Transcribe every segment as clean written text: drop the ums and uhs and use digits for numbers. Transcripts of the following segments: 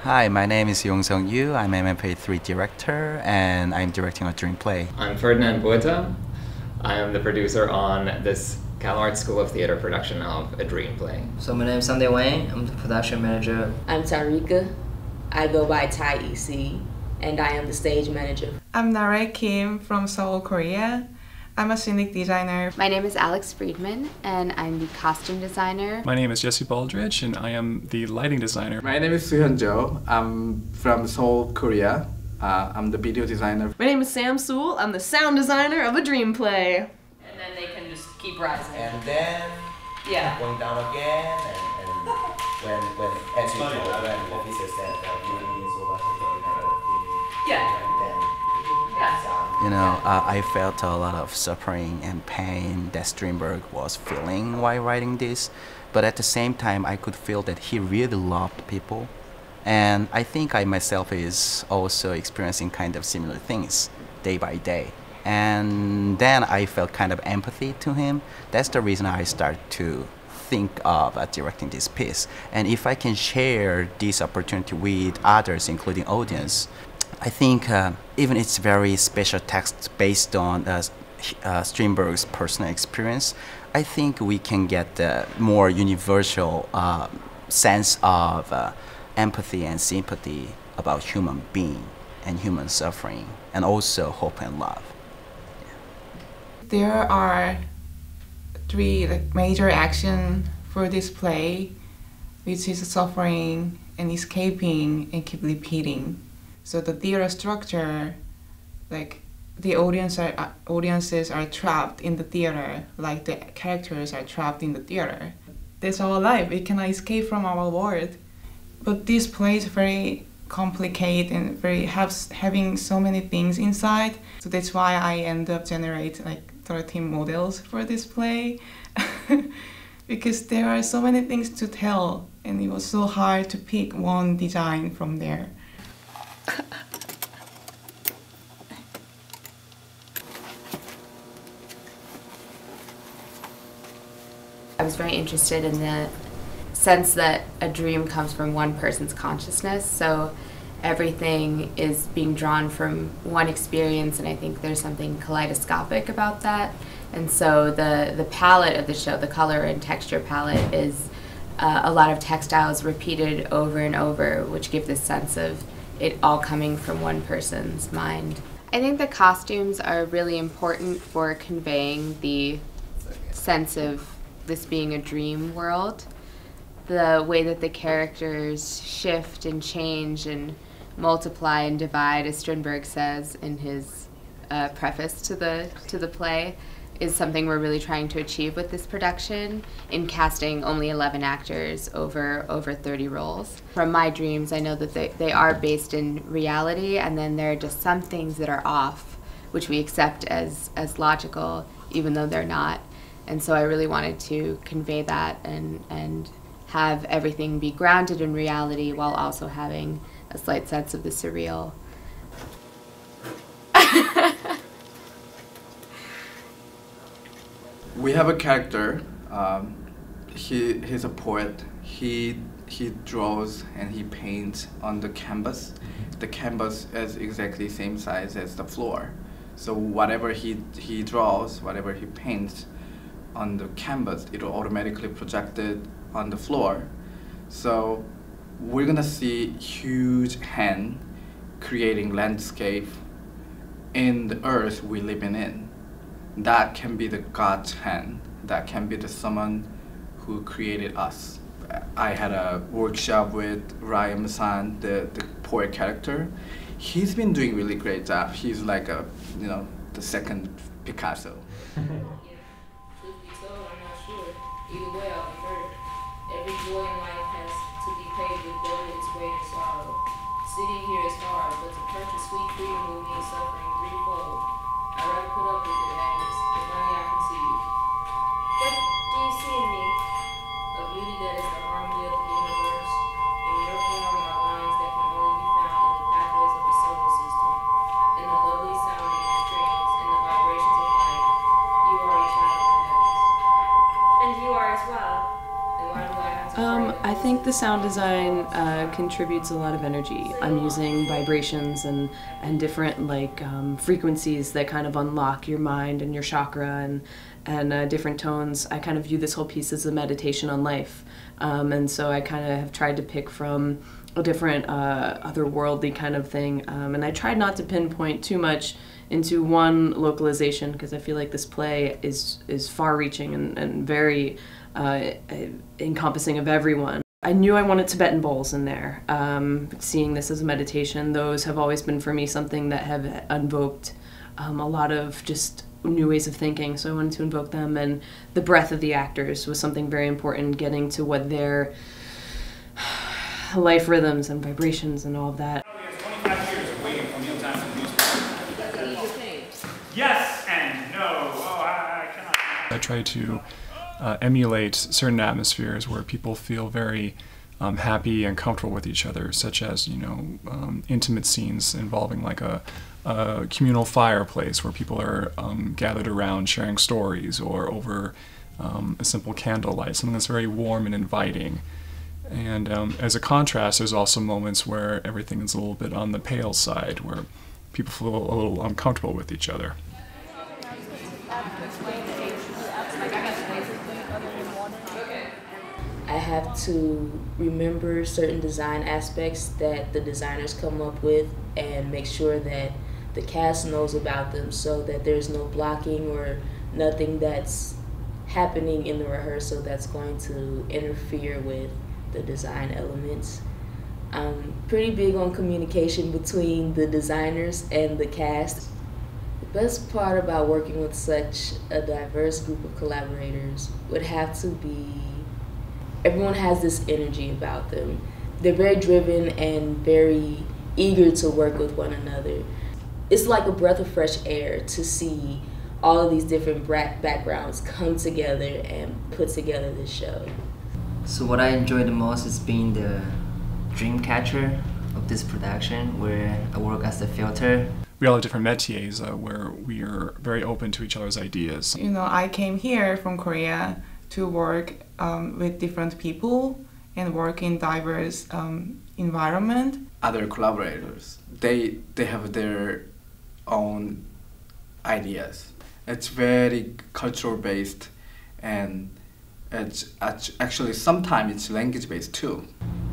Hi, my name is Yongsuk Yoo. I'm an MP3 director and I'm directing a Dreamplay. I'm Ferdinand Bueta. I am the producer on this CalArts School of Theater production of A Dreamplay. So my name is Sunday Wayne. I'm the production manager. I'm Tarika. I go by Tai EC and I am the stage manager. I'm Nare Kim from Seoul, Korea. I'm a scenic designer. My name is Alex Friedman and I'm the costume designer. My name is Jesse Baldridge and I am the lighting designer. My name is Suhyun Jo. I'm from Seoul, Korea. I'm the video designer. My name is Sam Sewell. I'm the sound designer of A Dreamplay. And then they can just keep rising. And then going down again and when as you told when officer said that you need so much You know, I felt a lot of suffering and pain that Strindberg was feeling while writing this, but at the same time I could feel that he really loved people. And I think I myself is also experiencing kind of similar things day by day. And then I felt kind of empathy to him. That's the reason I started to think of directing this piece. And if I can share this opportunity with others, including audience, I think even it's very special text based on Strindberg's personal experience, I think we can get a more universal sense of empathy and sympathy about human being and human suffering, and also hope and love. There are three major actions for this play, which is suffering and escaping and keep repeating. So the theater structure, like the audiences are trapped in the theater, like the characters are trapped in the theater. That's our life. We cannot escape from our world. But this play is very complicated and having so many things inside. So that's why I end up generating like 13 models for this play. Because there are so many things to tell and it was so hard to pick one design from there. I was very interested in the sense that a dream comes from one person's consciousness, so everything is being drawn from one experience, and I think there's something kaleidoscopic about that. And so the palette of the show, the color and texture palette, is a lot of textiles repeated over and over, which give this sense of it all coming from one person's mind. I think the costumes are really important for conveying the sense of this being a dream world. The way that the characters shift and change and multiply and divide, as Strindberg says in his preface to the play, is something we're really trying to achieve with this production in casting only 11 actors over 30 roles. From my dreams, I know that they are based in reality, and then there are just some things that are off, which we accept as logical, even though they're not. And so I really wanted to convey that and have everything be grounded in reality while also having a slight sense of the surreal. We have a character. He's a poet. He draws and he paints on the canvas. The canvas is exactly the same size as the floor. So whatever he draws, whatever he paints on the canvas, it will automatically projected on the floor. So we're gonna see huge hand creating landscape in the earth we live in. That can be the God's hand. That can be the someone who created us. I had a workshop with Ryan Masan, the poet character. He's been doing really great job. He's like the second Picasso. Either way, I'll be hurt. Every joy in life has to be paid with both its weight and sorrow. Sitting here is hard, but to purchase sweet freedom will mean suffering threefold. I'd rather put up with it, Agnes, if only I can see you. What do you see in me? A beauty that is the harmony of the universe. In your form are lines that can only be found in the pathways of the solar system. In the lovely sounding of strings, in the vibrations of life, you are a child of the heavens. And you are as well. Then why do I have to I think the sound design contributes a lot of energy. I'm using vibrations and different frequencies that kind of unlock your mind and your chakra and different tones. I kind of view this whole piece as a meditation on life. And so I kind of have tried to pick from a different otherworldly kind of thing. And I tried not to pinpoint too much into one localization because I feel like this play is far-reaching and very encompassing of everyone. I knew I wanted Tibetan bowls in there. Seeing this as a meditation, those have always been for me something that have invoked a lot of just new ways of thinking, so I wanted to invoke them, and the breath of the actors was something very important, getting to what their life rhythms and vibrations and all of that. 25 years of waiting for mealtime in the newspaper. Yes and no. Oh, I cannot. I try to emulate certain atmospheres where people feel very happy and comfortable with each other, such as, intimate scenes involving like a communal fireplace where people are gathered around sharing stories, or over a simple candlelight, something that's very warm and inviting. And as a contrast, there's also moments where everything is a little bit on the pale side, where people feel a little uncomfortable with each other. I have to remember certain design aspects that the designers come up with and make sure that the cast knows about them, so that there's no blocking or nothing that's happening in the rehearsal that's going to interfere with the design elements. I'm pretty big on communication between the designers and the cast. The best part about working with such a diverse group of collaborators would have to be everyone has this energy about them. They're very driven and very eager to work with one another. It's like a breath of fresh air to see all of these different backgrounds come together and put together this show. So what I enjoy the most is being the dream catcher of this production, where I work as the filter. We all have different métiers where we are very open to each other's ideas. I came here from Korea to work with different people and work in diverse environment. Other collaborators, they have their own ideas. It's very cultural based, and it's actually sometimes it's language based too.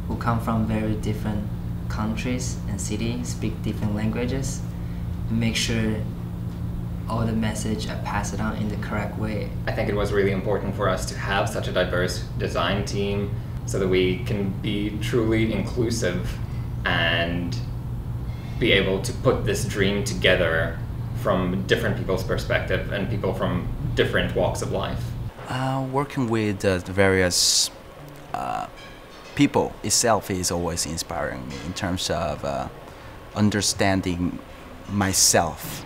Who come from very different countries and cities, speak different languages, make sure all the message are passed on in the correct way. I think it was really important for us to have such a diverse design team so that we can be truly inclusive and be able to put this dream together from different people's perspective and people from different walks of life. Working with the various people itself is always inspiring me in terms of understanding myself.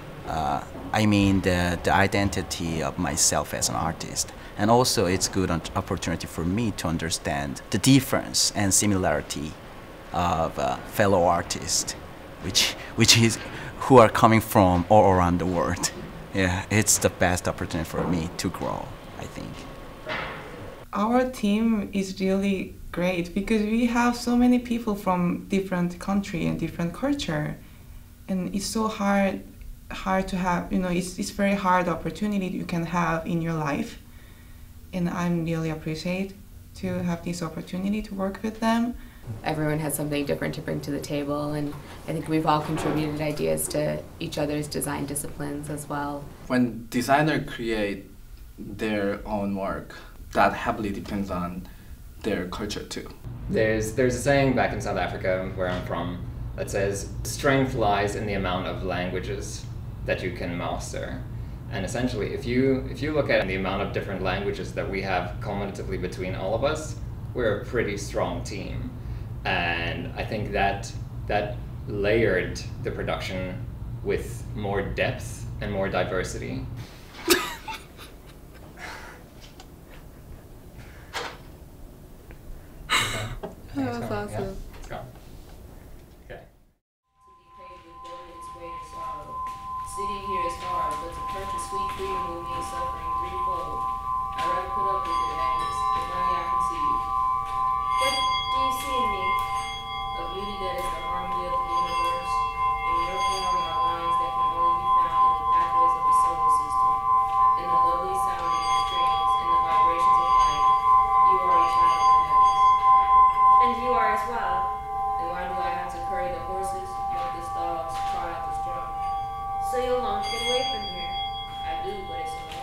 I mean the identity of myself as an artist. And also it's good opportunity for me to understand the difference and similarity of fellow artists, which is who are coming from all around the world. Yeah, it's the best opportunity for me to grow, I think. Our team is really great because we have so many people from different country and different culture, and it's so hard to have, it's very hard opportunity you can have in your life, and I'm really appreciate to have this opportunity to work with them. Everyone has something different to bring to the table, and I think we've all contributed ideas to each other's design disciplines as well. When designers create their own work, that heavily depends on their culture too. There's a saying back in South Africa, where I'm from, that says strength lies in the amount of languages that you can master. And essentially, if you look at the amount of different languages that we have cumulatively between all of us, we're a pretty strong team. And I think that layered the production with more depth and more diversity. That was awesome. Yeah, it's gone. Okay. To be paid with billions weight and sorrow. Sitting here is hard, but to purchase sweet freedom will mean suffering threefold. I'd rather put up with it, Agnes, if only I can see you. as well. Then why do I have to curry the horses, milk the dogs, trot out the straw? So you long to get away from here. I do, but it's a